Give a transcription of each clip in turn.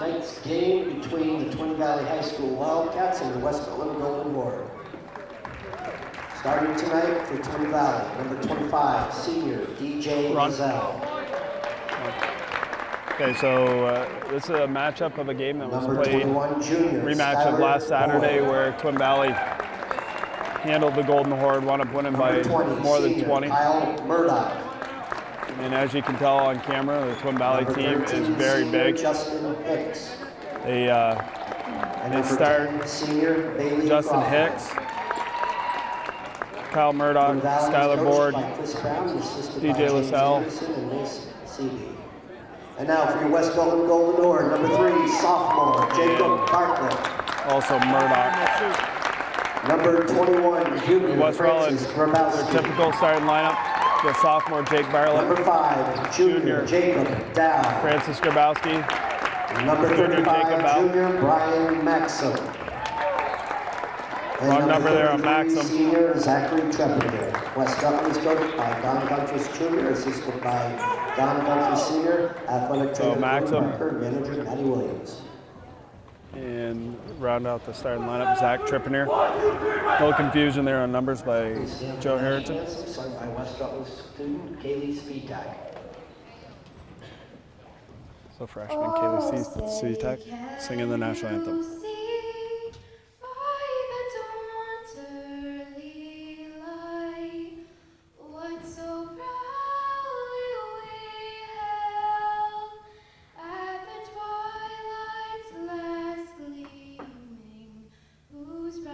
Tonight's game between the Twin Valley High School Wildcats and the West Rutland Golden Horde. Starting tonight for Twin Valley, number 25, senior DJ Lozelle. Okay, so this is a matchup of a game that was Number played, 21, junior, rematch of last Saturday where Twin Valley handled the Golden Horde, wound up winning by 20, more than senior, 20. Kyle Murdoch. And as you can tell on camera, the Twin Valley Number team 13, is very senior, big. Justin Hicks. They start 10, senior, Bailey Justin Crawford. Hicks, Kyle Murdoch, Skylar Board, DJ LaSalle. And now for your West Rutland Golden Horde, number 3, sophomore, Jacob Bartlett. Also Murdoch. Number 21, junior, West Rutland, their typical starting lineup. The sophomore, Jake Bartlett. Number 5, junior, Jacob Dow. Francis Grabowski. Number 35, junior, Brian Maxim. Wrong number there on Maxim. Senior, Zachary Treppinger. West Rutland is coached by Don Buntress Jr., assisted by Don Buntress Sr., athletic trainer Maxim. Parker, manager Matty Williams. And round out the starting lineup, Zach Trippier. No confusion there on numbers by Joe Harrington. Sung by West Rutland student Kaylee Spitak. So freshman Kaylee Spitak singing the national anthem.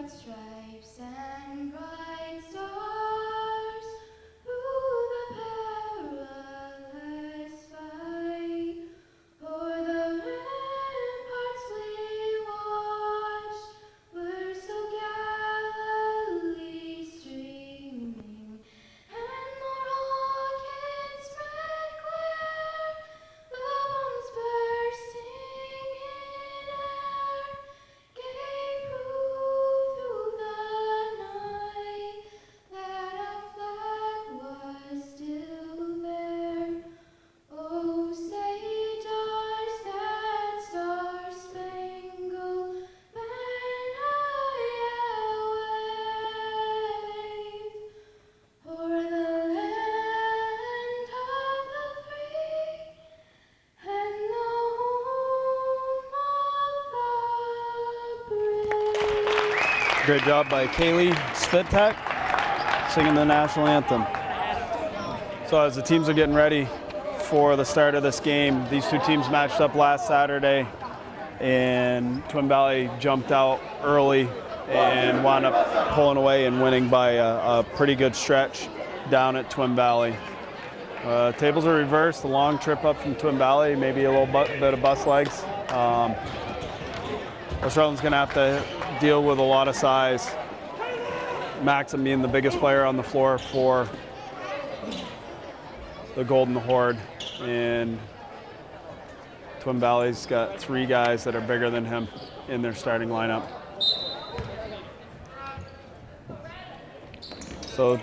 Stripes and bright stars, through the perilous fight, o'er the ramparts we watched, were so gallantly streaming, and the rockets spread clear, the bombs bursting in air, gave proof through the night that our flag was still there. Oh, say does that star-spangled banner yet wave o'er the land of the free and the home of the brave. Great job by Kaylee Spitak singing the national anthem. So as the teams are getting ready for the start of this game, these two teams matched up last Saturday and Twin Valley jumped out early and wound up pulling away and winning by a pretty good stretch down at Twin Valley. Tables are reversed, a long trip up from Twin Valley, maybe a little bit of bus legs. West Rutland's gonna have to deal with a lot of size. Maxim being the biggest player on the floor for the Golden Horde, and Twin Valley's got 3 guys that are bigger than him in their starting lineup. So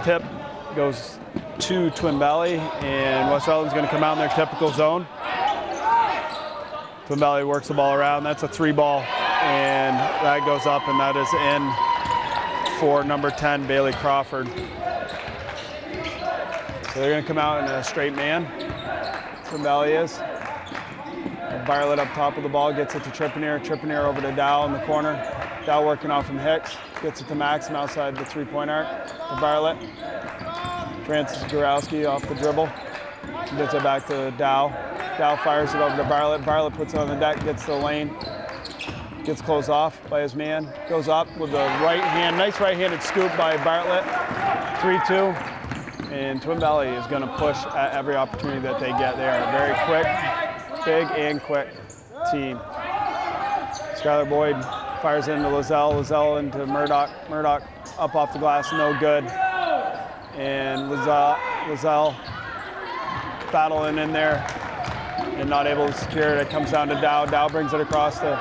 tip goes to Twin Valley, and West Rutland's going to come out in their typical zone. Twin Valley works the ball around. That's a 3-ball, and that goes up, and that is in for number 10, Bailey Crawford. So they're going to come out in a straight man. Twin Valley is. Bartlett up top of the ball, gets it to Trippier. Trippier over to Dow in the corner. Dow working off from Hicks. Gets it to Maxim outside the 3-point arc to Bartlett. Francis Gorowski off the dribble. Gets it back to Dow. Dow fires it over to Bartlett. Bartlett puts it on the deck, gets to the lane. Gets closed off by his man. Goes up with the right hand. Nice right-handed scoop by Bartlett. 3-2. And Twin Valley is going to push at every opportunity that they get. They are a very quick, big and quick team. Skylar Boyd fires into Lozelle. Lozelle into Murdoch. Murdoch up off the glass, no good. And Lozelle battling in there and not able to secure it. It comes down to Dow. Dow brings it across the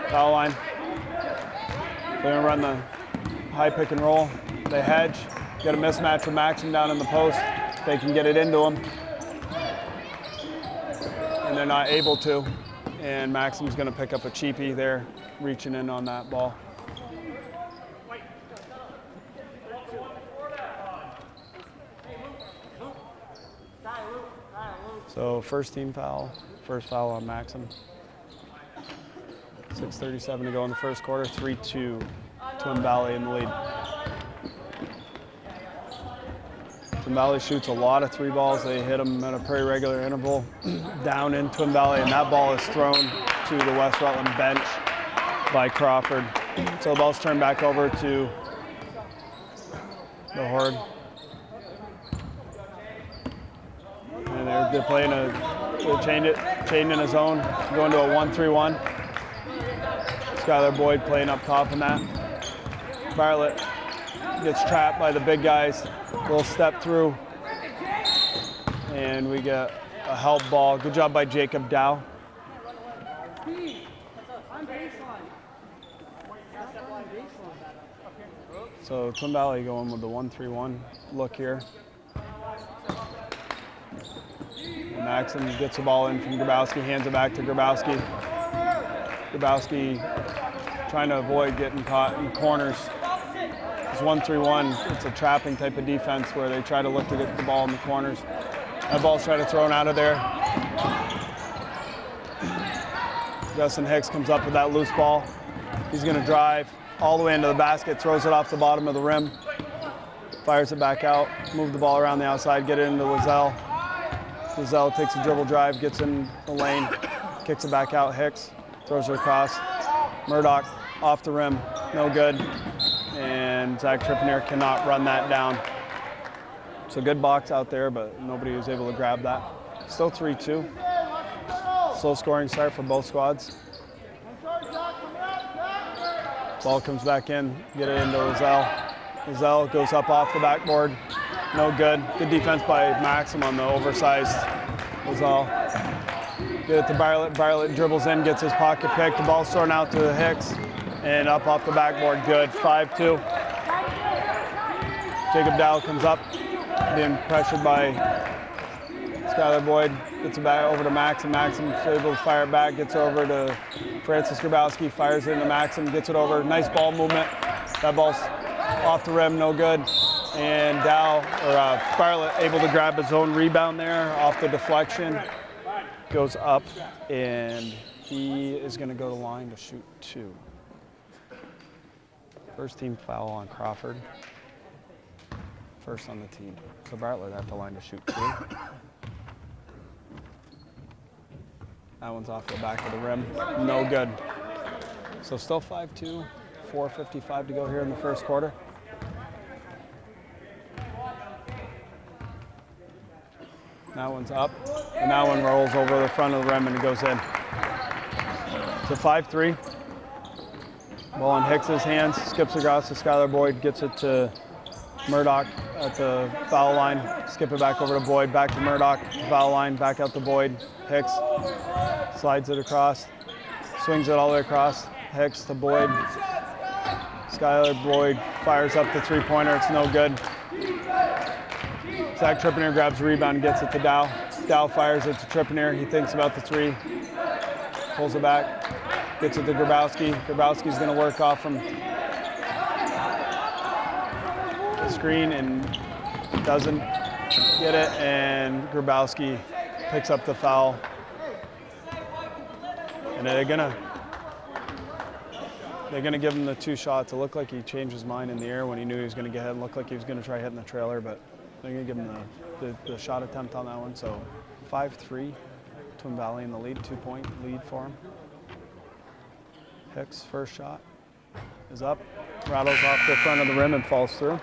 foul line. They're going to run the high pick and roll. They hedge. Got a mismatch with Maxim down in the post. They can get it into him. And they're not able to. and Maxim's going to pick up a cheapie there, reaching in on that ball. So first team foul, first foul on Maxim. 6:37 to go in the first quarter, 3-2, Twin Valley in the lead. Twin Valley shoots a lot of three balls. They hit them at a pretty regular interval down in Twin Valley, and that ball is thrown to the West Rutland bench by Crawford. So the ball's turned back over to the Horde. And they're playing changing in a zone, going to a 1-3-1. Skylar Boyd playing up top in that. Bartlett gets trapped by the big guys. Little step through. And we get a help ball. Good job by Jacob Dow. So Twin Valley going with the 1-3-1 look here. And Maxim gets the ball in from Grabowski, hands it back to Grabowski. Grabowski trying to avoid getting caught in corners. It's 1-3-1. It's a trapping type of defense where they try to look to get the ball in the corners. That ball's trying to thrown out of there. Justin Hicks comes up with that loose ball. He's going to drive all the way into the basket, throws it off the bottom of the rim, fires it back out, move the ball around the outside, get it into Lizelle. Lizelle takes a dribble drive, gets in the lane, kicks it back out. Hicks throws it across. Murdoch off the rim, no good. And Zach Trippier cannot run that down. It's a good box out there, but nobody was able to grab that. Still 3-2. Slow scoring start for both squads. Ball comes back in, get it into Lizelle. Lizelle goes up off the backboard, no good. Good defense by Maxim on the oversized Lizelle. Get it to Bartlett. Bartlett dribbles in, gets his pocket pick. The ball's thrown out to Hicks and up off the backboard. Good. 5-2. Jacob Dow comes up, being pressured by Skylar Boyd. Gets it back over to Maxim. Maxim's able to fire it back. Gets over to Francis Grabowski. Fires it into Maxim. Gets it over. Nice ball movement. That ball's off the rim. No good. And Bartlett able to grab his own rebound there off the deflection. Goes up, and he is going to go to the line to shoot 2. First team foul on Crawford. First on the team. So Bartlett at the line to shoot 2. That one's off the back of the rim. No good. So still 5-2, 4:55 to go here in the first quarter. That one's up, and that one rolls over the front of the rim and it goes in. So 5-3. Ball in Hicks's hands, skips across to Skylar Boyd, gets it to Murdoch at the foul line, skip it back over to Boyd, back to Murdoch, foul line, back out to Boyd. Hicks slides it across, swings it all the way across. Hicks to Boyd. Skylar Boyd fires up the three-pointer, it's no good. Zach Trippier grabs the rebound and gets it to Dow. Dow fires it to Trippier. He thinks about the 3, pulls it back, gets it to Grabowski. Grabowski's going to work off from the screen and doesn't get it, and Grabowski picks up the foul. And they're gonna give him the 2 shots. It looked like he changed his mind in the air when he knew he was going to get hit. It looked like he was going to try hitting the trailer, but they're going to give him the shot attempt on that one. So 5-3, Twin Valley in the lead, 2-point lead for him. Hicks' first shot is up, rattles off the front of the rim and falls through.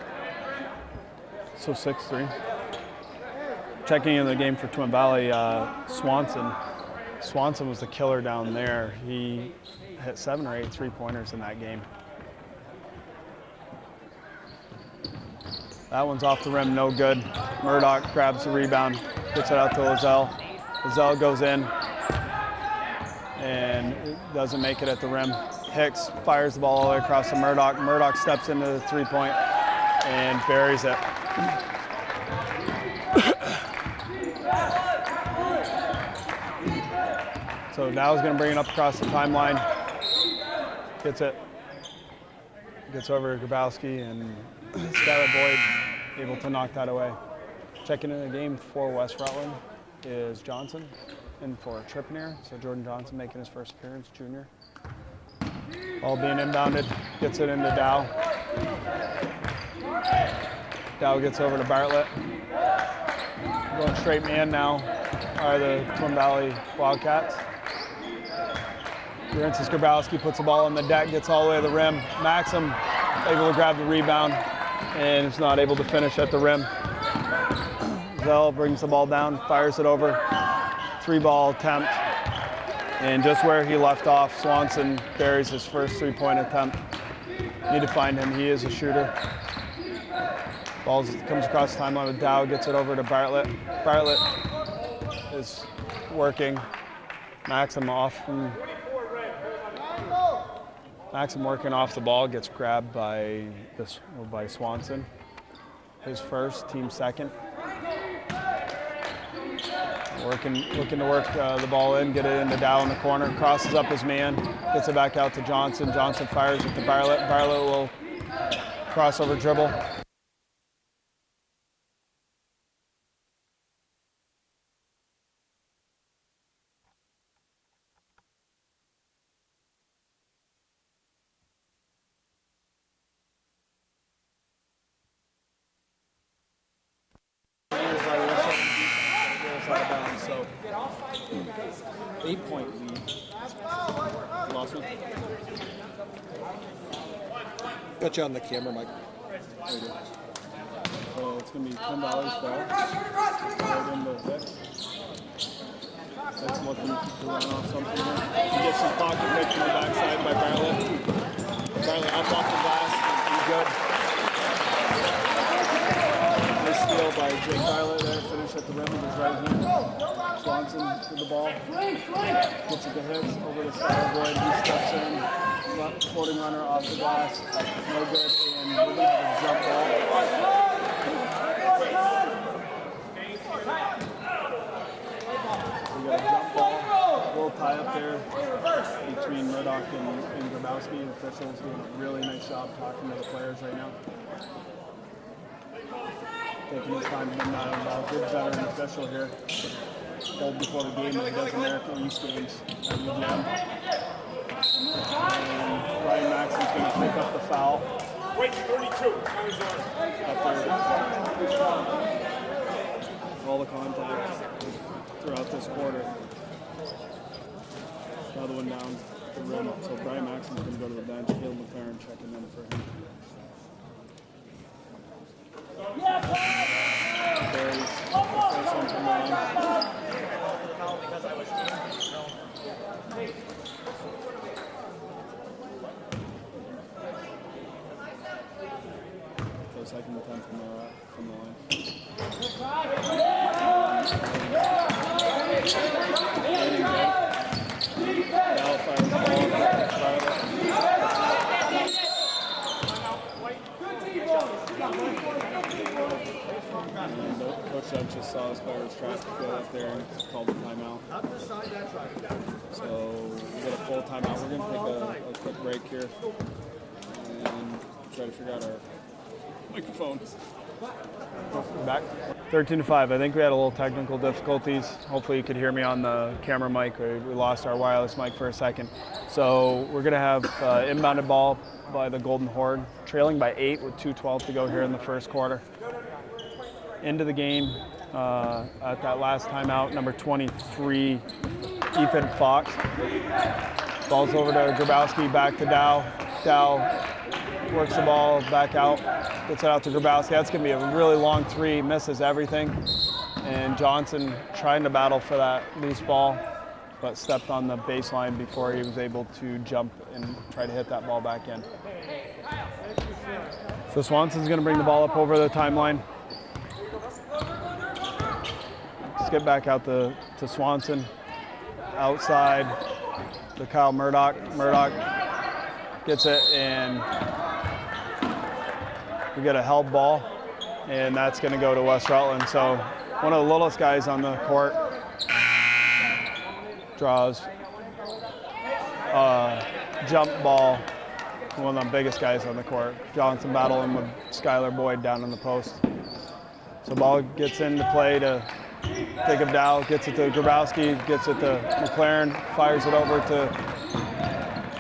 So 6-3. Checking in the game for Twin Valley, Swanson. Swanson was the killer down there. He hit 7 or 8 three-pointers in that game. That one's off the rim, no good. Murdoch grabs the rebound, gets it out to Lizelle. Lizelle goes in and doesn't make it at the rim. Hicks fires the ball all the way across to Murdoch. Murdoch steps into the 3-point and buries it. So Dow's going to bring it up across the timeline. Gets it. Gets over to Grabowski, and Skylar Boyd able to knock that away. Checking in the game for West Rutland is Johnson, and for Trippier. So Jordan Johnson making his first appearance, junior. Ball being inbounded, gets it into Dow. Dow gets over to Bartlett. Going straight man now are the Twin Valley Wildcats. Francis Grabowski puts the ball on the deck, gets all the way to the rim. Maxim able to grab the rebound and is not able to finish at the rim. Zell brings the ball down, fires it over. 3-ball attempt. And just where he left off, Swanson buries his first 3-point attempt. Need to find him, he is a shooter. Ball comes across the timeline with Dow, gets it over to Bartlett. Bartlett is working. Maxim working off the ball, gets grabbed by Swanson. His first, team second. Looking to work the ball in, get it into Dow in the corner, crosses up his man, gets it back out to Johnson. Johnson fires it to Bartlett. Bartlett will crossover dribble. So 8-point lead. Lost one. Got you on the camera, Mike. There you go. So it's going to be Twin Valley's ball. Right into Hicks. Hicks looking to run off something here. He gets his pocket pick from the backside by Bartlett. Bartlett up off the glass. He's good. Nice steal by Jake Bartlett there. Finish at the rim with his right hand. Swanson with the ball. Gets it to Hicks. Over to Skylar Boyd. He steps in. Floating runner off the glass. No good. And we're going to have a jump ball. We got a jump ball. A little tie up there between Murdoch and Grabowski. Officials doing a really nice job talking to the players right now. Taking his time to not involved. Good veteran official here. Told before the game that he does American East games at UGM. And Ryan Maxim's going to pick up the foul. Wait, 32. All the contact throughout this quarter. Another one down the rim. So Brian Maxim's going to go to the bench. Caleb McLaren checking in for him. There's the first one from Ryan. So second attempt from the line. Now fires the ball. Coach Judge just saw his players try to go up there and called the timeout. So we get a full timeout. We're going to take a quick break here and try to figure out our microphone. Back. 13-5. I think we had a little technical difficulties. Hopefully you could hear me on the camera mic. We lost our wireless mic for a second. So we're going to have inbounded ball by the Golden Horde, trailing by 8 with 2:12 to go here in the first quarter. Into the game at that last timeout, number 23, Ethan Fox. Ball's over to Grabowski, back to Dow. Dow works the ball back out, gets it out to Grabowski. That's going to be a really long three, misses everything. And Johnson trying to battle for that loose ball, but stepped on the baseline before he was able to jump and try to hit that ball back in. So Swanson's going to bring the ball up over the timeline. Let's get back out to Swanson. Outside to Kyle Murdoch. Murdoch gets it, and we get a held ball, and that's going to go to West Rutland. So one of the littlest guys on the court draws jump ball, one of the biggest guys on the court. Johnson battling with Skylar Boyd down in the post. So ball gets into play to Jacob Dow, gets it to Grabowski, gets it to McLaren, fires it over to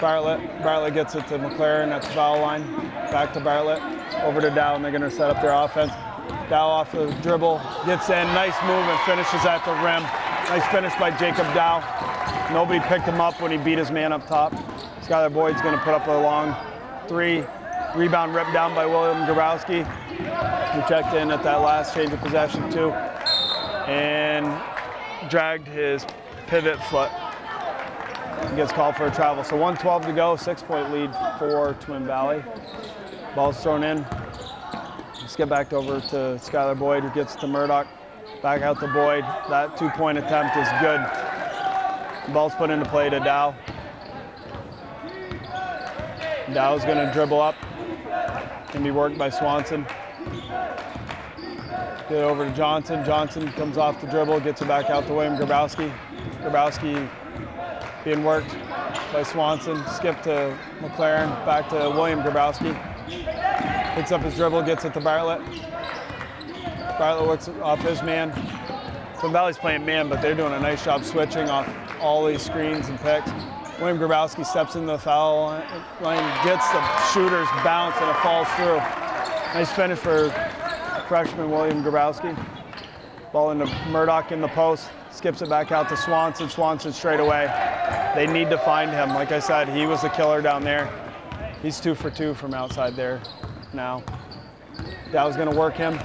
Bartlett. Bartlett gets it to McLaren at the foul line. Back to Bartlett, over to Dow, and they're gonna set up their offense. Dow off the dribble, gets in, nice move, and finishes at the rim. Nice finish by Jacob Dow. Nobody picked him up when he beat his man up top. Skylar Boyd's gonna put up a long three. Rebound ripped down by William Grabowski, who checked in at that last change of possession too, and dragged his pivot foot. He gets called for a travel. So 1:12 to go, 6-point lead for Twin Valley. Ball's thrown in. Let's get back over to Skylar Boyd, who gets to Murdoch. Back out to Boyd. That 2-point attempt is good. The ball's put into play to Dow. Dow's gonna dribble up. Can be worked by Swanson. Get it over to Johnson. Johnson comes off the dribble, gets it back out to William Grabowski. Grabowski being worked by Swanson. Skip to McLaren, back to William Grabowski. Picks up his dribble, gets it to Bartlett. Bartlett works off his man. Twin Valley's playing man, but they're doing a nice job switching off all these screens and picks. William Grabowski steps into the foul line, gets the shooter's bounce, and it falls through. Nice finish for freshman William Grabowski. Ball into Murdoch in the post, skips it back out to Swanson. Swanson straight away. They need to find him. Like I said, he was the killer down there. He's 2 for 2 from outside there now. Dow's gonna work him.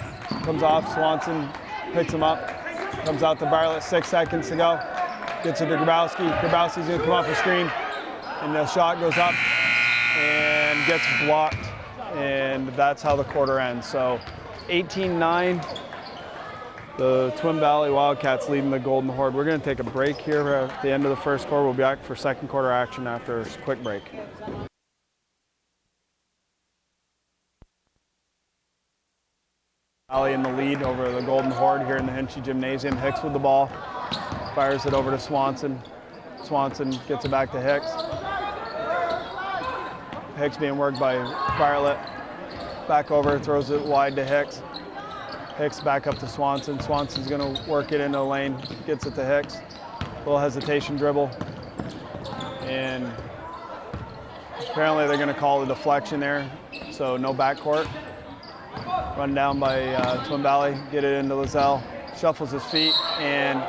Comes off, Swanson picks him up. Comes out to Bartlett, 6 seconds to go. Gets it to Grabowski. Grabowski's gonna come off the screen, and the shot goes up and gets blocked, and that's how the quarter ends. So 18-9, the Twin Valley Wildcats leading the Golden Horde. We're gonna take a break here at the end of the first quarter. We'll be back for second quarter action after a quick break. Valley in the lead over the Golden Horde here in the Hinchy Gymnasium. Hicks with the ball. Fires it over to Swanson. Swanson gets it back to Hicks. Hicks being worked by Bartlett. Back over, throws it wide to Hicks. Hicks back up to Swanson. Swanson's gonna work it into the lane. Gets it to Hicks. Little hesitation dribble. And apparently they're gonna call the deflection there. So no backcourt. Run down by Twin Valley. Get it into Lozelle. Shuffles his feet and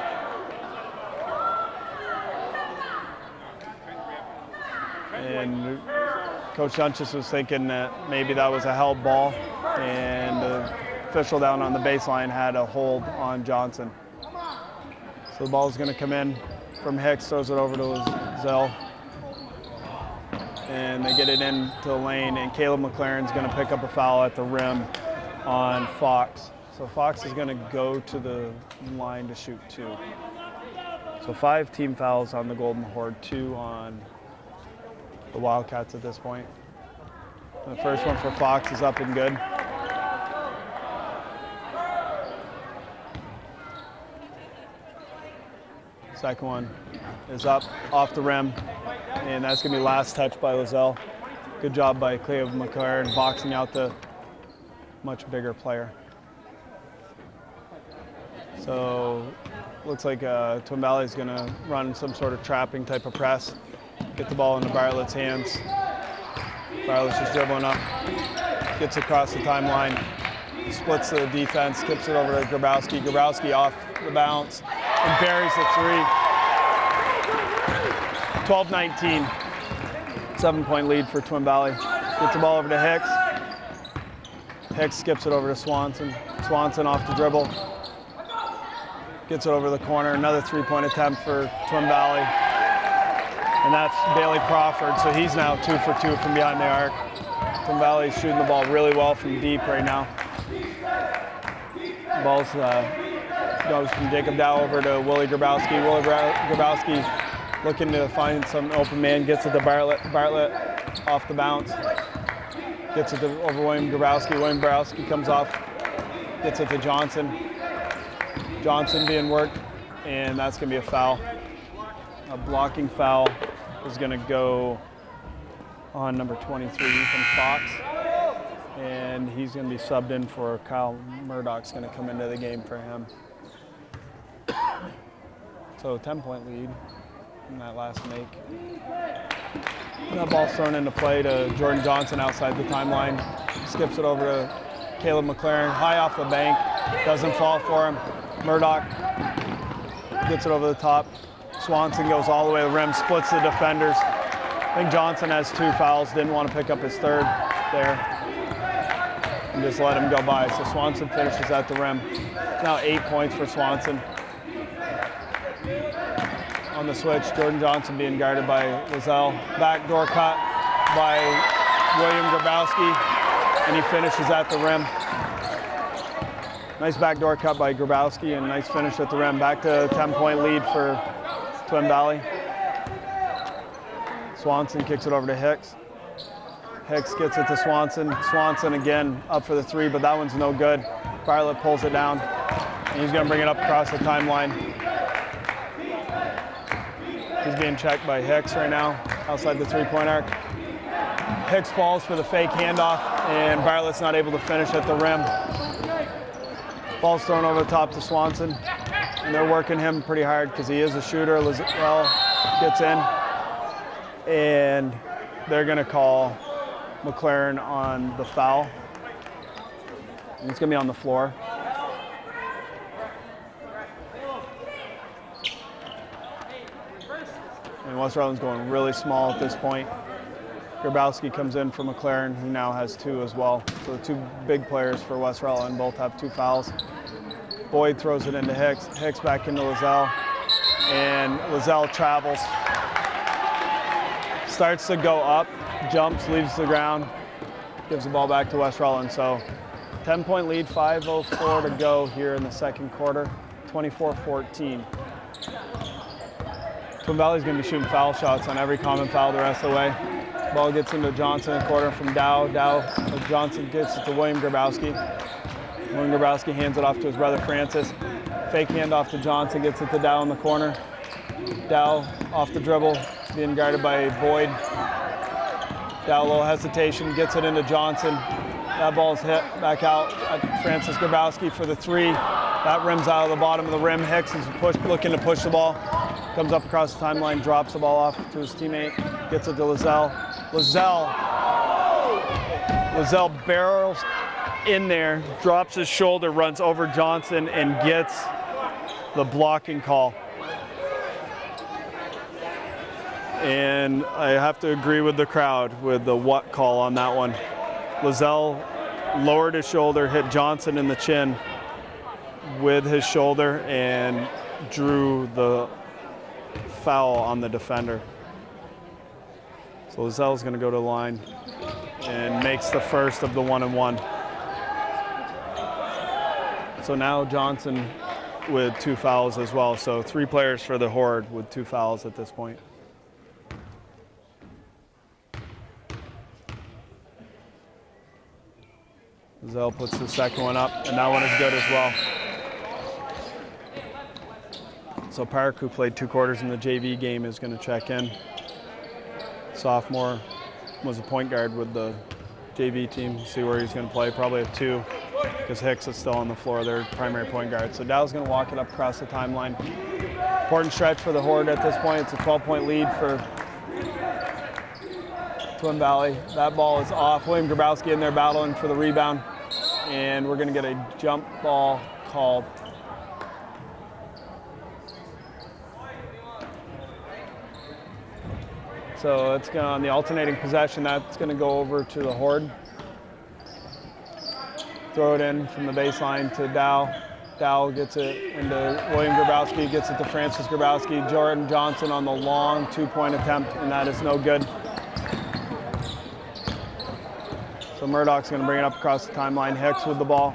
Coach Dunches was thinking that maybe that was a held ball, and the official down on the baseline had a hold on Johnson. So the ball's gonna come in from Hicks, throws it over to Lozelle, and they get it into the lane, and Caleb McLaren's gonna pick up a foul at the rim on Fox. So Fox is gonna go to the line to shoot 2. So 5 team fouls on the Golden Horde, 2 on the Wildcats at this point. The first one for Fox is up and good. Second one is up, off the rim, and that's gonna be last touch by Lozelle. Good job by Caleb McLaren boxing out the much bigger player. So looks like Twin Valley is gonna run some sort of trapping type of press. Get the ball into Bartlett's hands. Bartlett's just dribbling up, gets across the timeline, splits the defense, skips it over to Grabowski. Grabowski off the bounce and buries the 3. 12-19, 7-point lead for Twin Valley. Gets the ball over to Hicks. Hicks skips it over to Swanson. Swanson off the dribble. Gets it over the corner. Another 3-point attempt for Twin Valley. And that's Bailey Crawford, so he's now 2 for 2 from behind the arc. Twin Valley's shooting the ball really well from deep right now. Ball goes from Jacob Dow over to Willie Grabowski. Willie Grabowski looking to find some open man, gets it to Bartlett. Bartlett off the bounce. Gets it to over William Grabowski. William Grabowski comes off, gets it to Johnson. Johnson being worked, and that's gonna be a foul. A blocking foul is going to go on number 23, Ethan Fox. And he's going to be subbed in for Kyle Murdoch's going to come into the game for him. So 10-point lead in that last make. That ball's thrown into play to Jordan Johnson outside the timeline. Skips it over to Caleb McLaren, high off the bank. Doesn't fall for him. Murdoch gets it over the top. Swanson goes all the way to the rim, splits the defenders. I think Johnson has 2 fouls, didn't want to pick up his 3rd there. And just let him go by. So Swanson finishes at the rim. Now 8 points for Swanson. On the switch, Jordan Johnson being guarded by Lozelle. Backdoor cut by William Grabowski, and he finishes at the rim. Nice backdoor cut by Grabowski and nice finish at the rim. Back to a 10-point lead for Twin Valley. Swanson kicks it over to Hicks. Hicks gets it to Swanson. Swanson again up for the 3, but that one's no good. Bartlett pulls it down, and he's going to bring it up across the timeline. He's being checked by Hicks right now, outside the 3-point arc. Hicks falls for the fake handoff, and Bartlett's not able to finish at the rim. Ball's thrown over the top to Swanson, and they're working him pretty hard because he is a shooter. Lozelle gets in, and they're going to call McLaren on the foul. And he's going to be on the floor. And West Rutland's going really small at this point. Grabowski comes in for McLaren, who now has 2 as well. So the 2 big players for West Rutland both have 2 fouls. Boyd throws it into Hicks. Hicks back into Lozelle. And Lozelle travels. Starts to go up, jumps, leaves the ground, gives the ball back to West Rutland. So 10-point lead, 5:04 to go here in the second quarter, 24-14. Twin Valley's going to be shooting foul shots on every common foul the rest of the way. Ball gets into Johnson in the corner from Dow. Johnson gets it to William Grabowski. William Grabowski hands it off to his brother Francis. Fake handoff to Johnson, gets it to Dow in the corner. Dow off the dribble, being guarded by Boyd. Dow, little hesitation, gets it into Johnson. That ball's hit back out at Francis Grabowski for the 3. That rims out of the bottom of the rim. Hicks is looking to push the ball. Comes up across the timeline, drops the ball off to his teammate, gets it to Lozelle. Lozelle barrels in there, drops his shoulder, runs over Johnson, and gets the blocking call. And I have to agree with the crowd with the what call on that one. Lozelle lowered his shoulder, hit Johnson in the chin with his shoulder, and drew the foul on the defender. So Lozelle's going to go to the line and makes the first of the 1-and-1. So now Johnson with 2 fouls as well. So 3 players for the Horde with 2 fouls at this point. Lozelle puts the second one up, and that one is good as well. So Park, who played 2 quarters in the JV game, is going to check in. Sophomore was a point guard with the JV team. See where he's going to play, probably a 2, because Hicks is still on the floor, their primary point guard. So Dow's going to walk it up across the timeline. Important stretch for the Horde at this point. It's a 12-point lead for Twin Valley. That ball is off. William Grabowski in there battling for the rebound. And we're going to get a jump ball called. So it's going on the alternating possession. That's going to go over to the Horde. Throw it in from the baseline to Dow. Dow gets it into William Grabowski, gets it to Francis Grabowski. Jordan Johnson on the long 2-point attempt, and that is no good. So Murdoch's going to bring it up across the timeline. Hicks with the ball.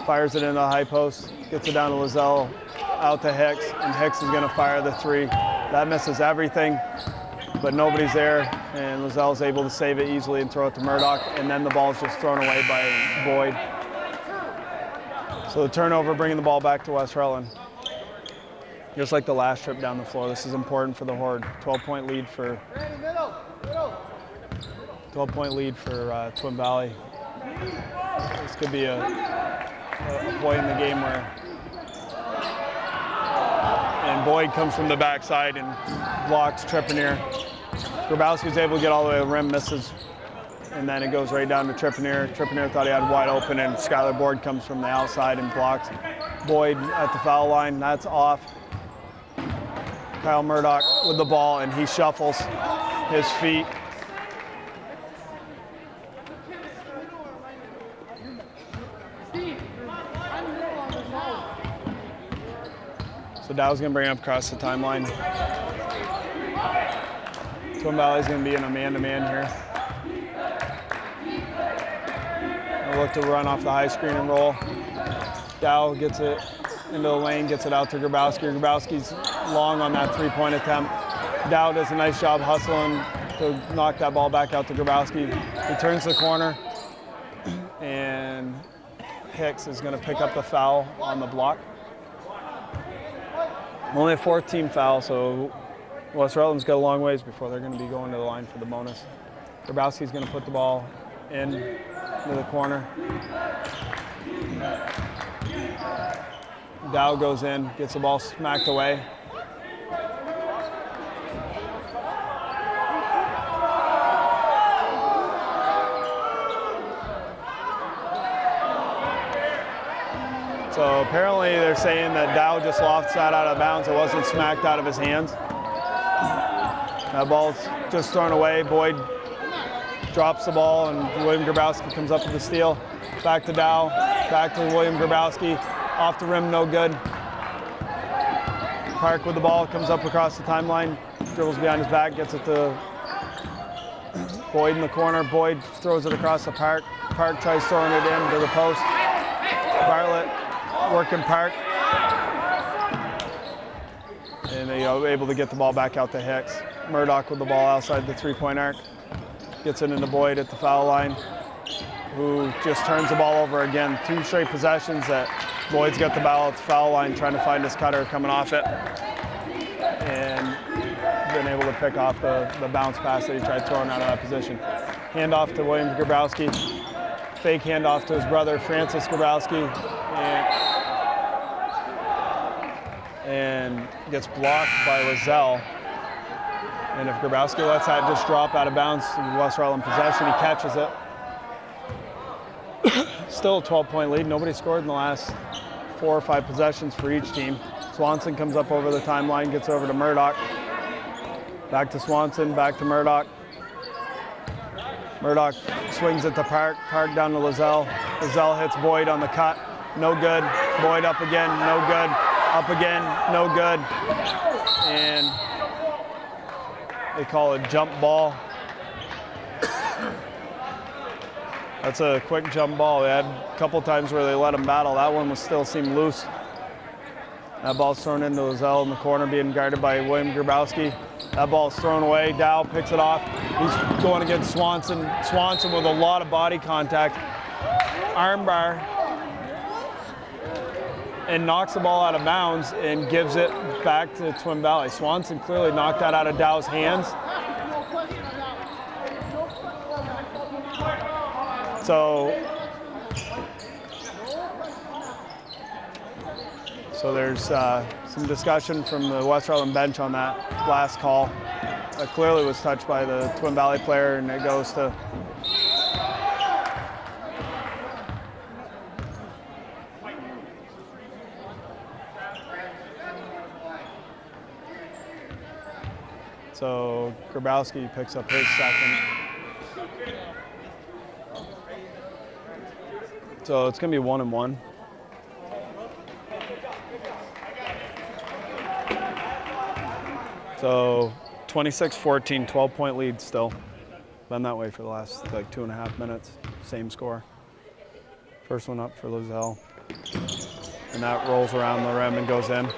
Fires it into the high post. Gets it down to Lozelle. Out to Hicks, and Hicks is going to fire the 3. That misses everything, but nobody's there, and Lozelle's able to save it easily and throw it to Murdoch, and then the ball's just thrown away by Boyd. So the turnover, bringing the ball back to West Rutland. Just like the last trip down the floor, this is important for the Horde. 12-point lead for 12-point lead for Twin Valley. This could be a point in the game where, and Boyd comes from the backside and blocks Trippier. Grabowski's able to get all the way to the rim, misses, and then it goes right down to Trippier. Trippier thought he had wide open, and Skylar Boyd comes from the outside and blocks Boyd at the foul line. That's off. Kyle Murdoch with the ball, and he shuffles his feet. So Dow's going to bring it up across the timeline. Twin Valley's going to be in a man-to-man here. They'll look to run off the high screen and roll. Dow gets it into the lane, gets it out to Grabowski. Grabowski's long on that three-point attempt. Dow does a nice job hustling to knock that ball back out to Grabowski. He turns the corner, and Hicks is going to pick up the foul on the block. Only a fourth team foul, so West Rutland's got a long ways before they're going to be going to the line for the bonus. Grabowski's going to put the ball into the corner. Dow goes in, gets the ball smacked away. So apparently they're saying that Dow just lofts that out of bounds. It wasn't smacked out of his hands. That ball's just thrown away. Boyd drops the ball, and William Grabowski comes up with the steal. Back to Dow, back to William Grabowski. Off the rim, no good. Park with the ball, comes up across the timeline, dribbles behind his back, gets it to Boyd in the corner. Boyd throws it across the Park. Park tries throwing it in to the post. Bartlett working Park. And they are able to get the ball back out to Hicks. Murdoch with the ball outside the three-point arc. Gets it into Boyd at the foul line, who just turns the ball over again. 2 straight possessions that Boyd's got the ball at the foul line, trying to find his cutter coming off it. And been able to pick off the bounce pass that he tried throwing out of that position. Handoff to William Grabowski. Fake handoff to his brother, Francis Grabowski. And gets blocked by Lozelle. And if Grabowski lets that just drop out of bounds, West Rutland possession, he catches it. Still a 12-point lead. Nobody scored in the last 4 or 5 possessions for each team. Swanson comes up over the timeline, gets over to Murdoch. Back to Swanson, back to Murdoch. Murdoch swings it to Park. Park down to Lozelle. Lozelle hits Boyd on the cut. No good. Boyd up again. No good. Up again. No good. And they call it jump ball. That's a quick jump ball. They had a couple times where they let him battle. That one still seemed loose. That ball's thrown into Lozelle in the corner, being guarded by William Grabowski. That ball's thrown away. Dow picks it off. He's going against Swanson. Swanson with a lot of body contact. Armbar. And knocks the ball out of bounds and gives it back to Twin Valley. Swanson clearly knocked that out of Dow's hands. So there's some discussion from the West Rutland bench on that last call. That clearly was touched by the Twin Valley player, and it goes to so Grabowski picks up his second. So it's going to be 1-1. So 26-14, 12-point lead still. Been that way for the last like 2.5 minutes. Same score. First one up for Lozelle. And that rolls around the rim and goes in.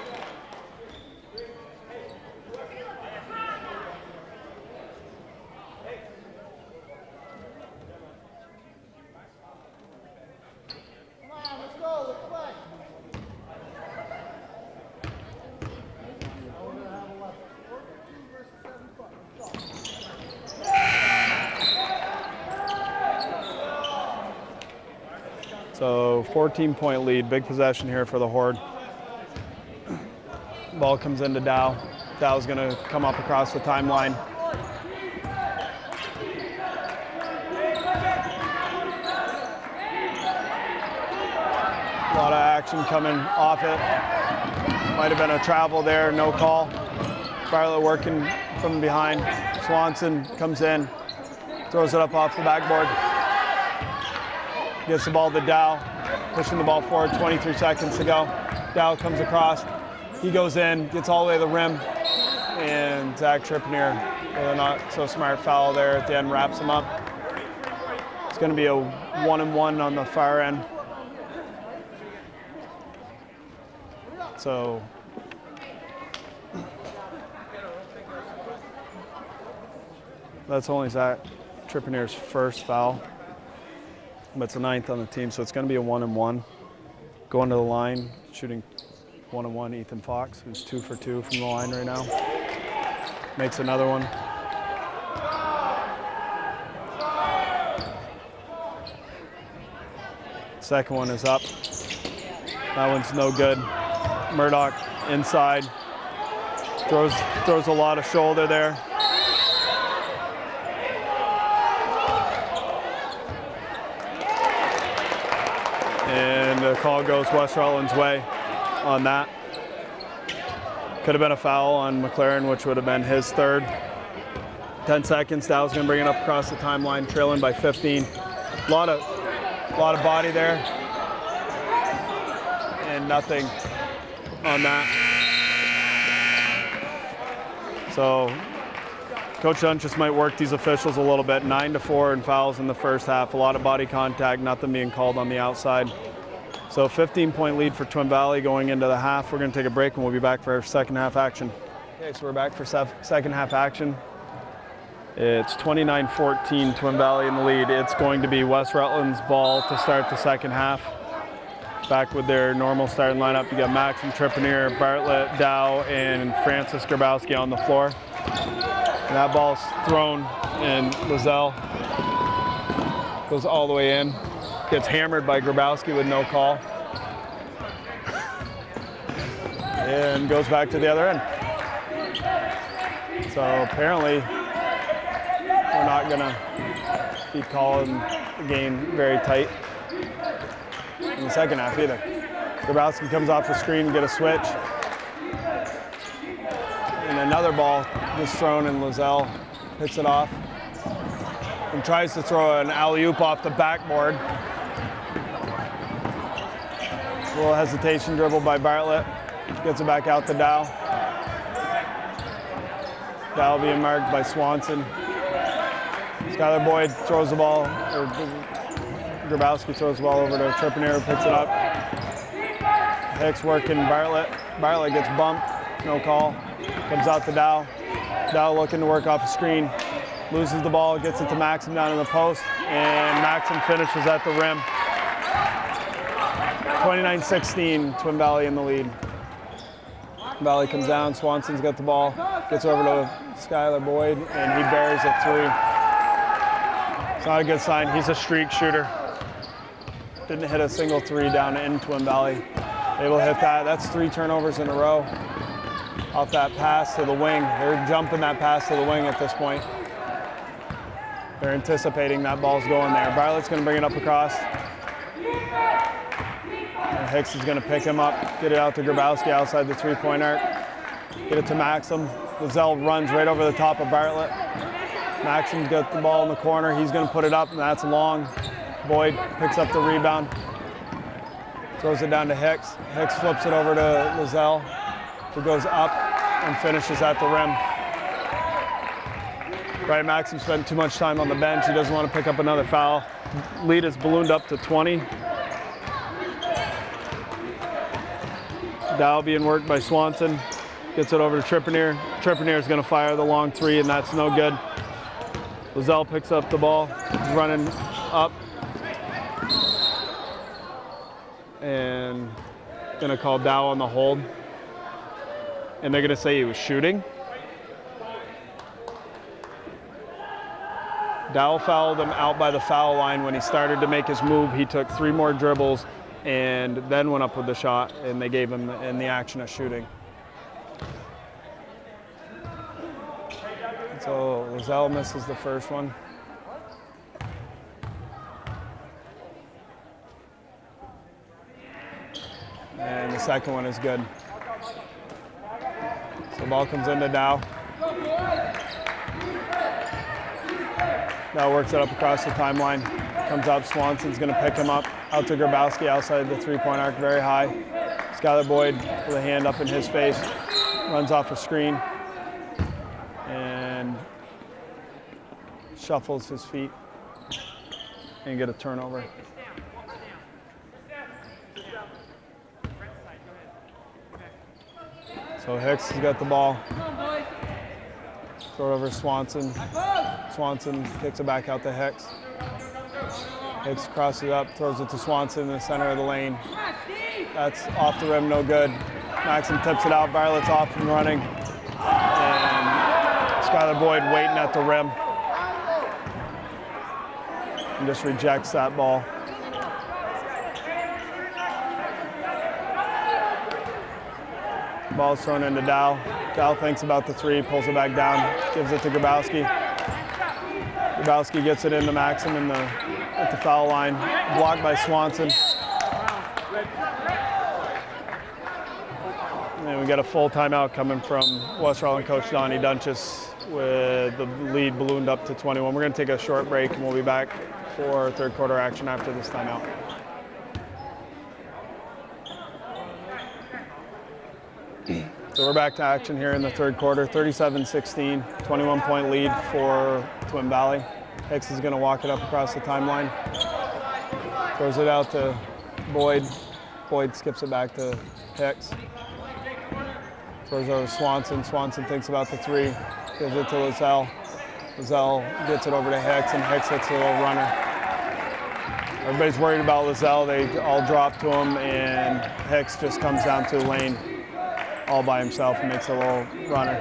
So 14-point lead, big possession here for the Horde. Ball comes into Dow. Dow's gonna come up across the timeline. A lot of action coming off it. Might have been a travel there, no call. Bartlett working from behind. Swanson comes in, throws it up off the backboard. Gets the ball to Dow, pushing the ball forward, 23 seconds to go. Dow comes across, he goes in, gets all the way to the rim, and Zach Trippier, with a not so smart foul there at the end, wraps him up. It's gonna be a 1-and-1 on the far end. So that's only Zach Trippier's first foul, but it's the 9th on the team, so it's going to be a 1-and-1. Going to the line, shooting 1-and-1, Ethan Fox, who's 2 for 2 from the line right now. Makes another one. Second one is up. That one's no good. Murdoch inside, throws a lot of shoulder there. And the call goes West Rutland's way on that. Could have been a foul on McLaren, which would have been his third. 10 seconds, Dow's gonna bring it up across the timeline, trailing by 15. A lot of body there. And nothing on that. So Coach Dunn just might work these officials a little bit. 9-4 in fouls in the first half. A lot of body contact, nothing being called on the outside. So 15-point lead for Twin Valley going into the half. We're going to take a break and we'll be back for our second half action. Okay, so we're back for second half action. It's 29-14, Twin Valley in the lead. It's going to be West Rutland's ball to start the second half. Back with their normal starting lineup. You got Maxim Trippier, Bartlett, Dow, and Francis Grabowski on the floor. And that ball's thrown, and Lizelle goes all the way in. Gets hammered by Grabowski with no call. And goes back to the other end. So apparently, we're not gonna be calling the game very tight in the second half either. Grabowski comes off the screen to get a switch. And another ball just thrown, and Lizelle hits it off. And tries to throw an alley-oop off the backboard. A little hesitation dribble by Bartlett. Gets it back out to Dow. Dow being marked by Swanson. Skylar Boyd throws the ball, or Grabowski throws the ball over to Trippier, picks it up. Hicks working Bartlett. Bartlett gets bumped, no call. Comes out to Dow. Dow looking to work off the screen. Loses the ball, gets it to Maxim down in the post, and Maxim finishes at the rim. 29-16, Twin Valley in the lead. Valley comes down, Swanson's got the ball, gets over to Skylar Boyd, and he buries it through. It's not a good sign. He's a streak shooter. Didn't hit a single three down in Twin Valley. Able to hit that. That's 3 turnovers in a row off that pass to the wing. They're jumping that pass to the wing at this point. They're anticipating that ball's going there. Bartlett's going to bring it up across. And Hicks is going to pick him up, get it out to Grabowski outside the 3-point arc. Get it to Maxim. Lizelle runs right over the top of Bartlett. Maxim's got the ball in the corner. He's going to put it up, and that's long. Boyd picks up the rebound. Throws it down to Hicks. Hicks flips it over to Lizelle, who goes up and finishes at the rim. Right, Maxim spent too much time on the bench. He doesn't want to pick up another foul. Lead is ballooned up to 20. Dow being worked by Swanson. Gets it over to Trippier. Trippier is going to fire the long 3, and that's no good. Lizelle picks up the ball. He's running up. And going to call Dow on the hold. And they're going to say he was shooting. Dow fouled him out by the foul line. When he started to make his move, he took 3 more dribbles and then went up with the shot, and they gave him in the action of shooting. So Lozelle misses the first one. And the second one is good. So ball comes into Dow. Dow works it up across the timeline. Comes up, Swanson's gonna pick him up. Out to Grabowski outside the 3-point arc, very high. Skylar Boyd with a hand up in his face. Runs off a screen. And shuffles his feet. And get a turnover. So Hicks has got the ball. Throw it over Swanson. Swanson kicks it back out to Hicks. Hicks crosses it up, throws it to Swanson in the center of the lane. That's off the rim, no good. Maxim tips it out, Bartlett's off and running. And Skylar Boyd waiting at the rim. And just rejects that ball. Ball's thrown into Dow. Dow thinks about the 3, pulls it back down, gives it to Grabowski. Grabowski gets it into Maxim at the foul line, blocked by Swanson. And we got a full timeout coming from West Rutland coach Donnie Dunches with the lead ballooned up to 21. We're going to take a short break and we'll be back for third quarter action after this timeout. So we're back to action here in the third quarter, 37-16, 21-point lead for Twin Valley. Hicks is going to walk it up across the timeline. Throws it out to Boyd. Boyd skips it back to Hicks. Throws over to Swanson. Swanson thinks about the 3. Gives it to Lozelle. Lozelle gets it over to Hicks, and Hicks hits a little runner. Everybody's worried about Lozelle. They all drop to him, and Hicks just comes down to the lane all by himself and makes a little runner.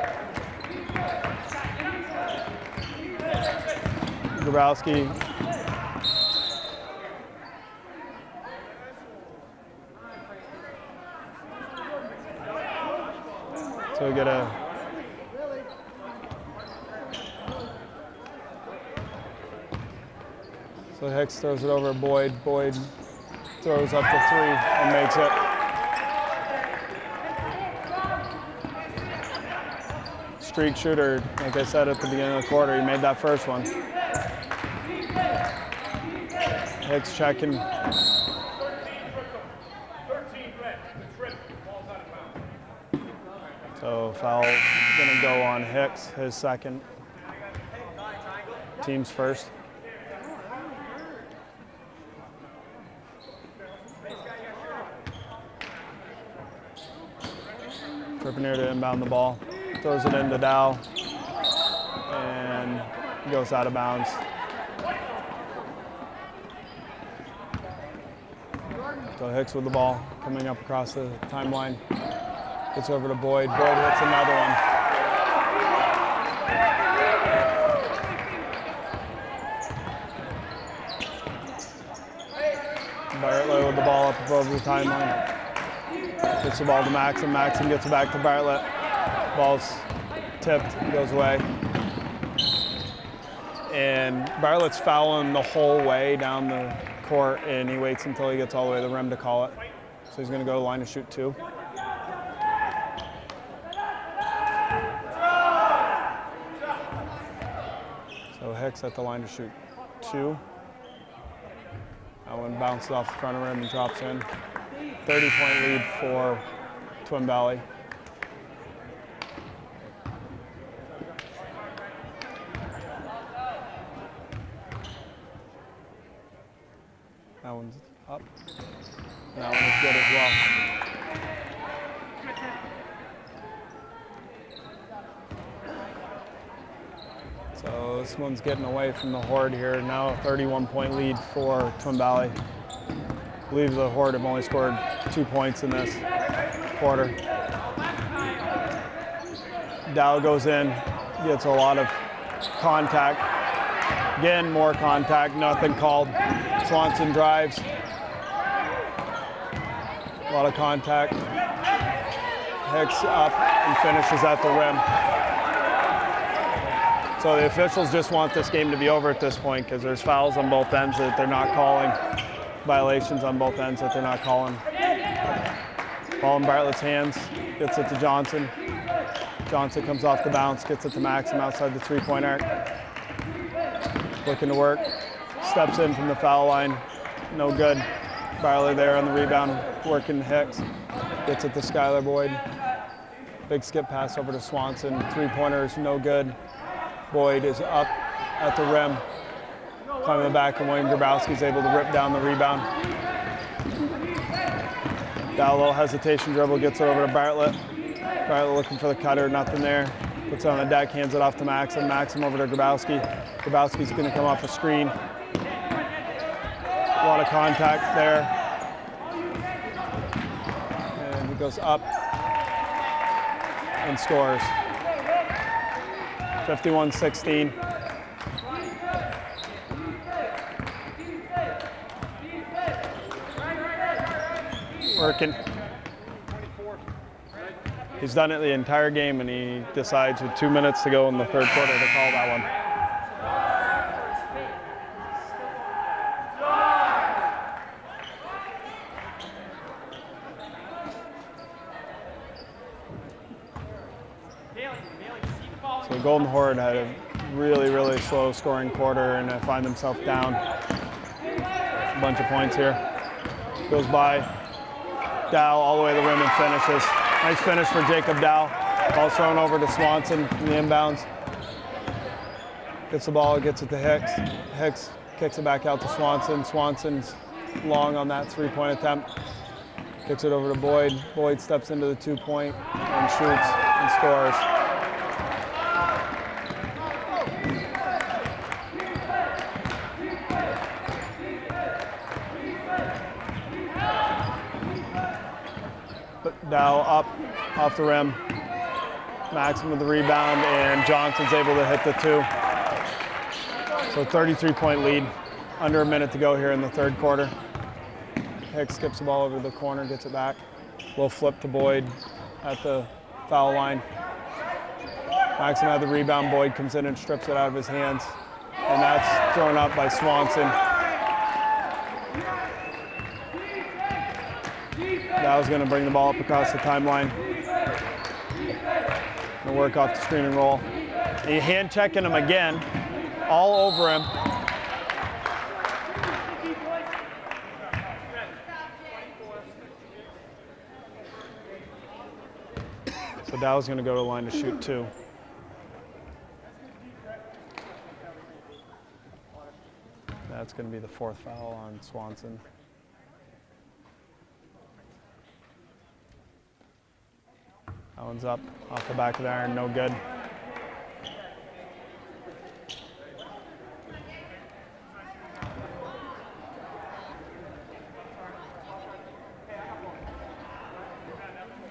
Grabowski. So we get a so Hicks throws it over Boyd. Boyd throws up the 3 and makes it. Streak shooter, like I said at the beginning of the quarter, he made that first one. Hicks checking. So foul gonna go on Hicks, his second. Team's first. Trippier to inbound the ball. Throws it into Dow and goes out of bounds. So Hicks with the ball coming up across the timeline. Gets over to Boyd. Boyd hits another one. Bartlett with the ball up above the timeline. Gets the ball to Maxim. Maxim gets it back to Bartlett. Ball's tipped, goes away. And Bartlett's fouling the whole way down the court, and he waits until he gets all the way to the rim to call it. So he's going to go to the line to shoot 2. So Hicks at the line to shoot 2. That one bounces off the front of the rim and drops in. 30-point lead for Twin Valley. That one's up. And that one is good as well. So this one's getting away from the Horde here. Now a 31-point lead for Twin Valley. I believe the Horde have only scored 2 points in this quarter. Dow goes in, gets a lot of contact, Again, more contact, nothing called. Swanson drives. A lot of contact. Hicks up and finishes at the rim. So the officials just want this game to be over at this point because there's fouls on both ends that they're not calling, violations on both ends that they're not calling. Ball in Bartlett's hands, gets it to Johnson. Johnson comes off the bounce, gets it to Maxim outside the three-point arc. Looking to work, steps in from the foul line, no good. Bartlett there on the rebound, working Hicks. Gets it to Skylar Boyd. Big skip pass over to Swanson. Three-pointers, no good. Boyd is up at the rim. Climbing the back, and William Grabowski's able to rip down the rebound. Dow, a little hesitation dribble, gets it over to Bartlett. Bartlett looking for the cutter, nothing there. Puts it on the deck, hands it off to Maxim. Maxim over to Grabowski. Grabowski's going to come off a screen. A lot of contact there. And he goes up and scores. 51-16. Working. He's done it the entire game, and he decides with 2 minutes to go in the third quarter to call that one. So Golden Horde had a really, really slow scoring quarter, and find themselves down a bunch of points here. Goes by Dow all the way to the rim and finishes. Nice finish for Jacob Dow. Ball thrown over to Swanson from the inbounds. Gets the ball, gets it to Hicks. Hicks kicks it back out to Swanson. Swanson's long on that three-point attempt. Kicks it over to Boyd. Boyd steps into the two-point and shoots and scores. Dow up off the rim. Maxim with the rebound, and Johnson's able to hit the two. So 33-point lead. Under a minute to go here in the third quarter. Hicks skips the ball over to the corner, gets it back. Little flip to Boyd at the foul line. Maxim had the rebound. Boyd comes in and strips it out of his hands. And that's thrown up by Swanson. Dow's going to bring the ball up across the timeline. Going to work off the screen and roll. And you hand checking him again, all over him. So Dow's going to go to the line to shoot two. That's going to be the fourth foul on Swanson. That one's up off the back of the iron, no good.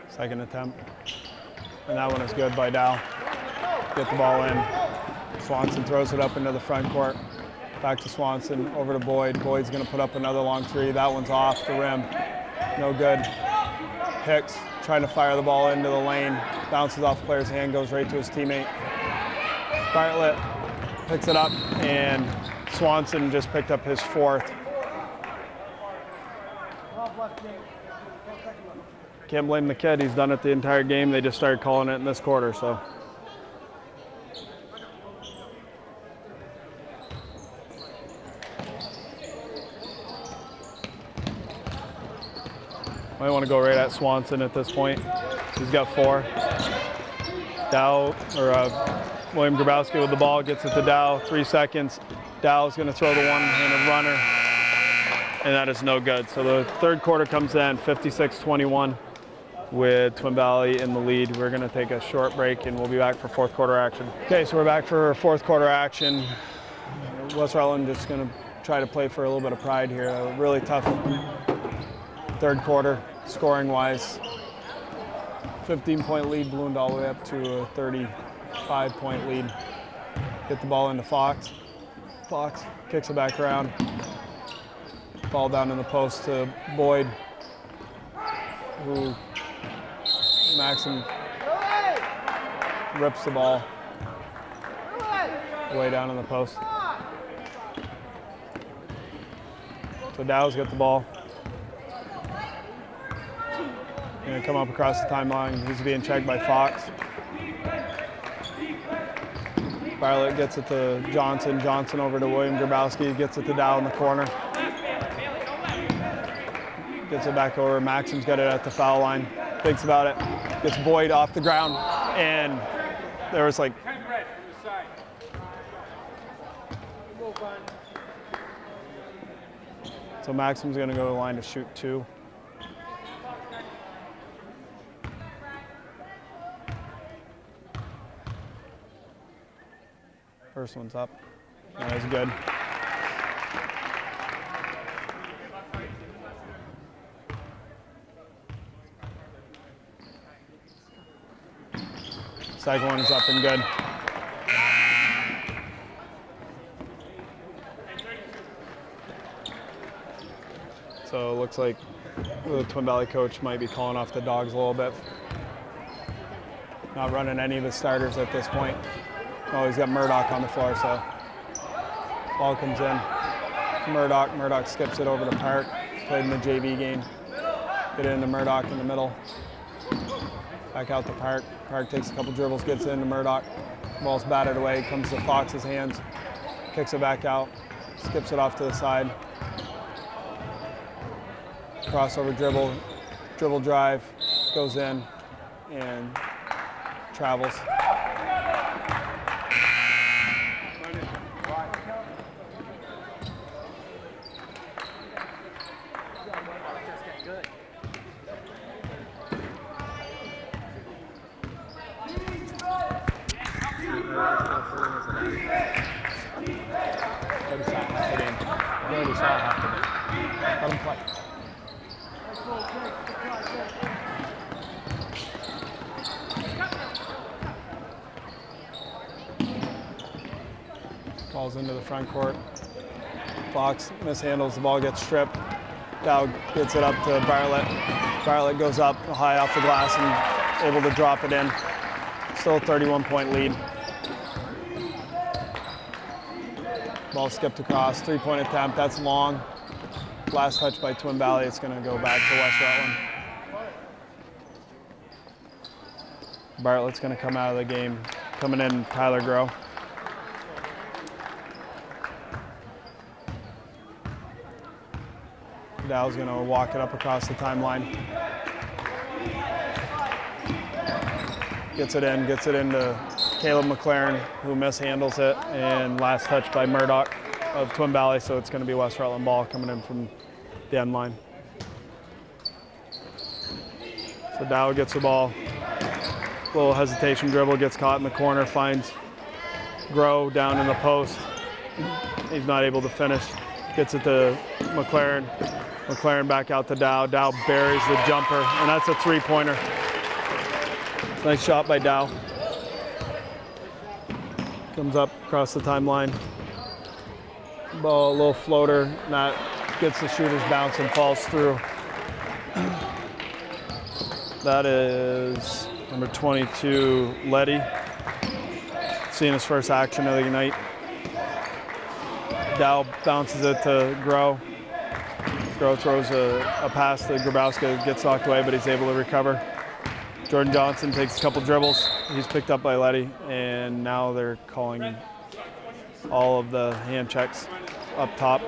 Second attempt. And that one is good by Dow. Get the ball in. Swanson throws it up into the front court. Back to Swanson, over to Boyd. Boyd's gonna put up another long three. That one's off the rim. No good. Hicks trying to fire the ball into the lane. Bounces off the player's hand, goes right to his teammate. Bartlett picks it up, and Swanson just picked up his fourth. Can't blame the kid. He's done it the entire game. They just started calling it in this quarter, so. Might want to go right at Swanson at this point. He's got four. Dow, or William Grabowski with the ball, gets it to Dow, 3 seconds. Dow's going to throw the one-handed runner, and that is no good. So the third quarter comes in, 56-21, with Twin Valley in the lead. We're going to take a short break, and we'll be back for fourth quarter action. Okay, so we're back for fourth quarter action. West Rutland just going to try to play for a little bit of pride here. A really tough third quarter, scoring-wise. 15-point lead ballooned all the way up to a 35-point lead. Get the ball into Fox. Fox kicks it back around. Ball down in the post to Boyd, who Maxim rips the ball way down in the post. So Dow's got the ball. Gonna come up across the timeline. He's being checked by Fox. Bartlett gets it to Johnson. Johnson over to William Grabowski. Gets it to Dow in the corner. Gets it back over. Maxim's got it at the foul line. Thinks about it. Gets Boyd off the ground. And there was like... So Maxim's going to go to the line to shoot 2. First one's up. That was good. Second one is up and good. So it looks like the Twin Valley coach might be calling off the Dogs a little bit. Not running any of the starters at this point. Oh, he's got Murdoch on the floor, so ball comes in. Murdoch skips it over to Park. Played in the JV game. Get it into Murdoch in the middle. Back out to Park. Park takes a couple dribbles, gets it into Murdoch. Ball's batted away, comes to Fox's hands. Kicks it back out, skips it off to the side. Crossover dribble, dribble drive, goes in and travels. Let him play. Ball's into the front court. Fox mishandles, the ball gets stripped. Dow gets it up to Bartlett. Bartlett goes up high off the glass and able to drop it in. Still a 31-point lead. Ball skipped across, 3-point attempt, that's long. Last touch by Twin Valley, it's gonna go back to West Rutland. Bartlett's gonna come out of the game. Coming in, Tyler Groh. Dow's gonna walk it up across the timeline. Gets it into Caleb McLaren, who mishandles it, and last touch by Murdoch of Twin Valley, so it's gonna be West Rutland ball coming in from the end line. So Dow gets the ball. Little hesitation dribble, gets caught in the corner, finds Groh down in the post. He's not able to finish. Gets it to McLaren. McLaren back out to Dow. Dow buries the jumper, and that's a 3-pointer. Nice shot by Dow. Comes up across the timeline. Ball, a little floater, and that gets the shooter's bounce and falls through. That is number 22, Letty. Seeing his first action of the night. Dow bounces it to Groh. Groh throws a pass to Grabowski, gets knocked away, but he's able to recover. Jordan Johnson takes a couple dribbles. He's picked up by Letty, and now they're calling all of the hand checks up top.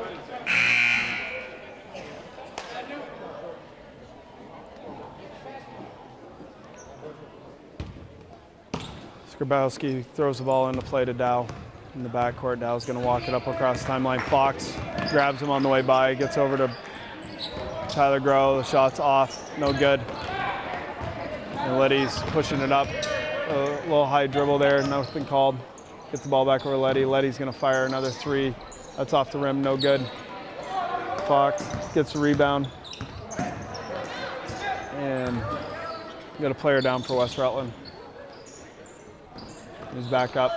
Grabowski throws the ball into play to Dow in the backcourt. Dow's going to walk it up across the timeline. Fox grabs him on the way by, gets over to Tyler Groh. The shot's off, no good. And Letty's pushing it up. A little high dribble there, nothing called. Gets the ball back over Letty. Letty's going to fire another 3. That's off the rim, no good. Fox gets the rebound. And got a player down for West Rutland. He's back up.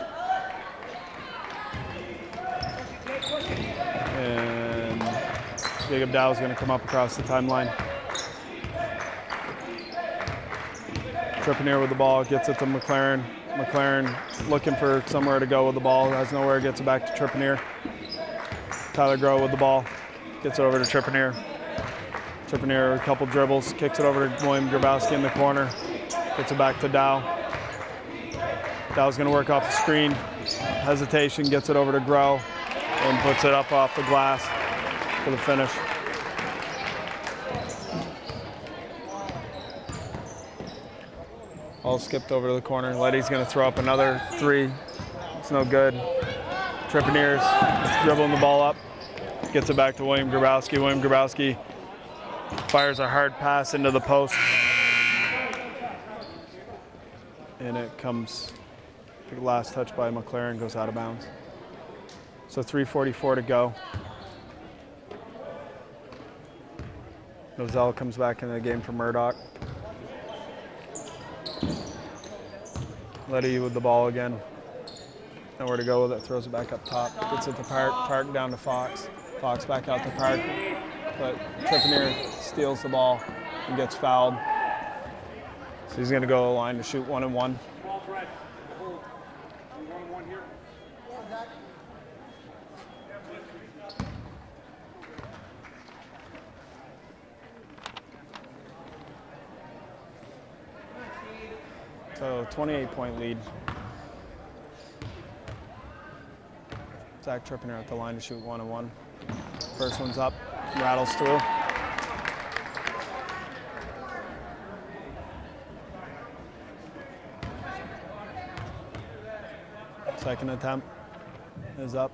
Jacob Dow is going to come up across the timeline. Trippier with the ball, gets it to McLaren. McLaren looking for somewhere to go with the ball, has nowhere, gets it back to Trippier. Tyler Groh with the ball, gets it over to Trippier. Trippier, a couple dribbles, kicks it over to William Grabowski in the corner, gets it back to Dow. Dow's going to work off the screen, hesitation, gets it over to Groh, and puts it up off the glass for the finish. Ball skipped over to the corner. Letty's going to throw up another three. It's no good. Trippier's dribbling the ball up. Gets it back to William Grabowski. William Grabowski fires a hard pass into the post. And it comes, the last touch by McLaren goes out of bounds. So 3:44 to go. Nozell comes back into the game for Murdoch. Letty with the ball again. Nowhere to go with it, throws it back up top. Gets it to Park, Park down to Fox. Fox back out to Park, but Trippier steals the ball and gets fouled. So he's gonna go to the line to shoot 1-and-1. So 28-point lead. Zach Trippier at the line to shoot 1-and-1. First one's up, rattles through. Second attempt is up.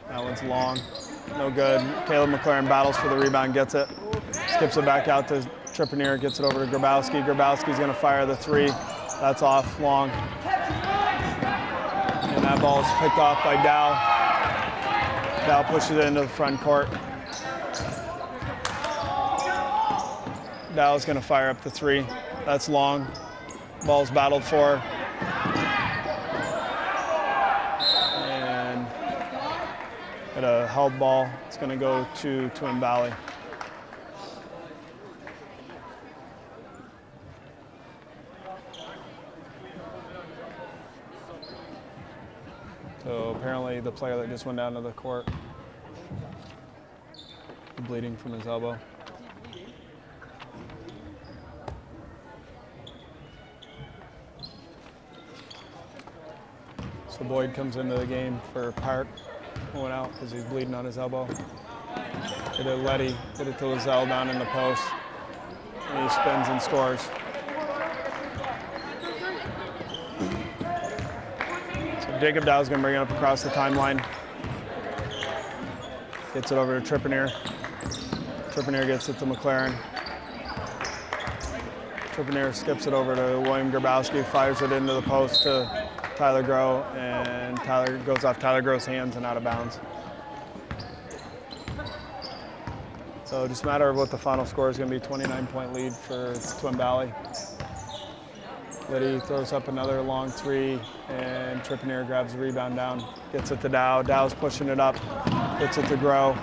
That one's long, no good. Caleb McLaren battles for the rebound, gets it. Skips it back out to Trippier, gets it over to Grabowski. Grabowski's gonna fire the three. That's off long. And that ball is picked off by Dow. Dow pushes it into the front court. Dow's gonna fire up the three. That's long. Ball's battled for. And at a held ball, it's gonna go to Twin Valley. So apparently the player that just went down to the court, bleeding from his elbow. So Boyd comes into the game for Park, going out because he's bleeding on his elbow. Hit it Letty, hit it to Lozell down in the post, and he spins and scores. Jacob Dow's going to bring it up across the timeline. Gets it over to Trippier. Trippier gets it to McLaren. Trippier skips it over to William Grabowski, fires it into the post to Tyler Groh, and Tyler goes off Tyler Groh's hands and out of bounds. So just a matter of what the final score is going to be, 29-point lead for Twin Valley. Letty throws up another long three, and Trippier grabs the rebound down, gets it to Dow. Dow's pushing it up, gets it to Groh.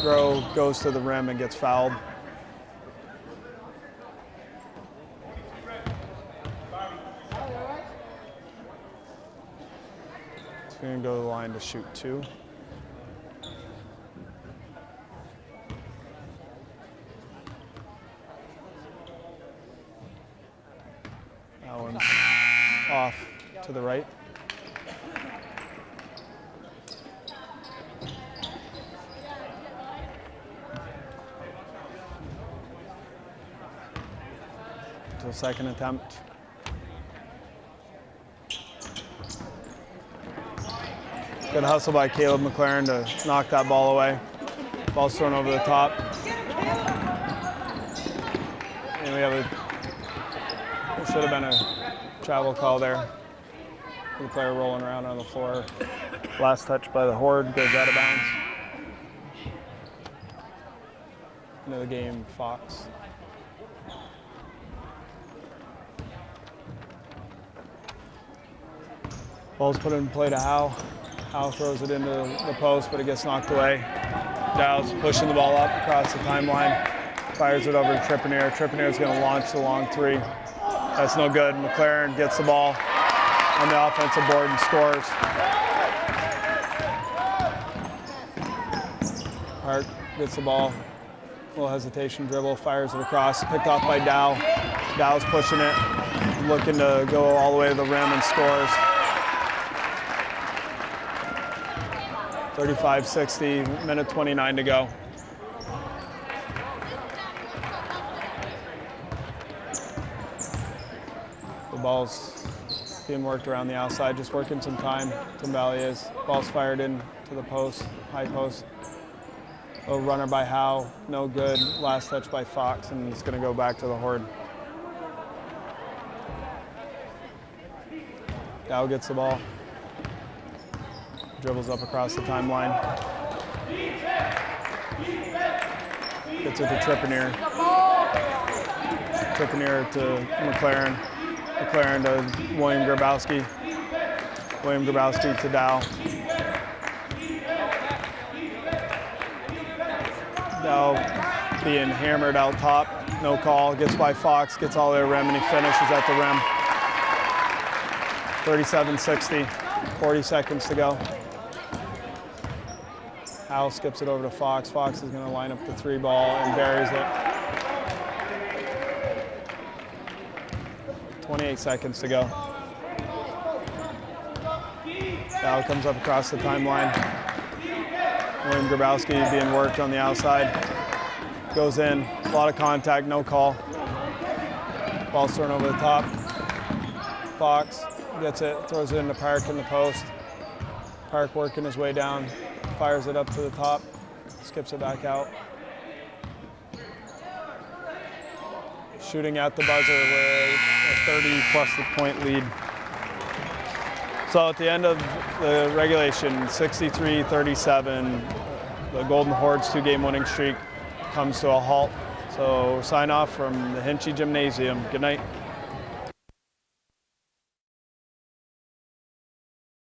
Groh goes to the rim and gets fouled. He's going to go to the line to shoot two. That one's off to the right. So second attempt. Good hustle by Caleb McLaren to knock that ball away. Ball's thrown over the top. And we have it should have been a travel call there. The player rolling around on the floor. Last touch by the Horde goes out of bounds. Into the game, Fox. Ball's put in play to Howe. Howe throws it into the post, but it gets knocked away. Dow's pushing the ball up across the timeline. Fires it over to Trippier. Trippier's going to launch the long three. That's no good. McLaren gets the ball on the offensive board and scores. Park gets the ball. Little hesitation dribble, fires it across. Picked off by Dow. Dow's pushing it, looking to go all the way to the rim and scores. 35-60, minute 29 to go. The ball's being worked around the outside, just working some time. Tim Valley's ball's fired in to the post, high post. A runner by Howe, no good. Last touch by Fox, and it's going to go back to the Horde. Dow gets the ball. Dribbles up across the timeline. Gets it to Trippier. Trippier to McLaren. McLaren to William Grabowski. William Grabowski to Dow. Dow being hammered out top. No call. Gets by Fox. Gets all the way to rim, and he finishes at the rim. 37-60. 40 seconds to go. Howe skips it over to Fox. Fox is going to line up the three ball and buries it. 28 seconds to go. Howe comes up across the timeline. William Grabowski being worked on the outside. Goes in. A lot of contact, no call. Ball's thrown over the top. Fox gets it, throws it into Park in the post. Park working his way down. Fires it up to the top, skips it back out. Shooting at the buzzer with a 30-plus point lead. So at the end of the regulation, 63-37, the Golden Horde's two-game winning streak comes to a halt. So sign off from the Hinchy Gymnasium. Good night.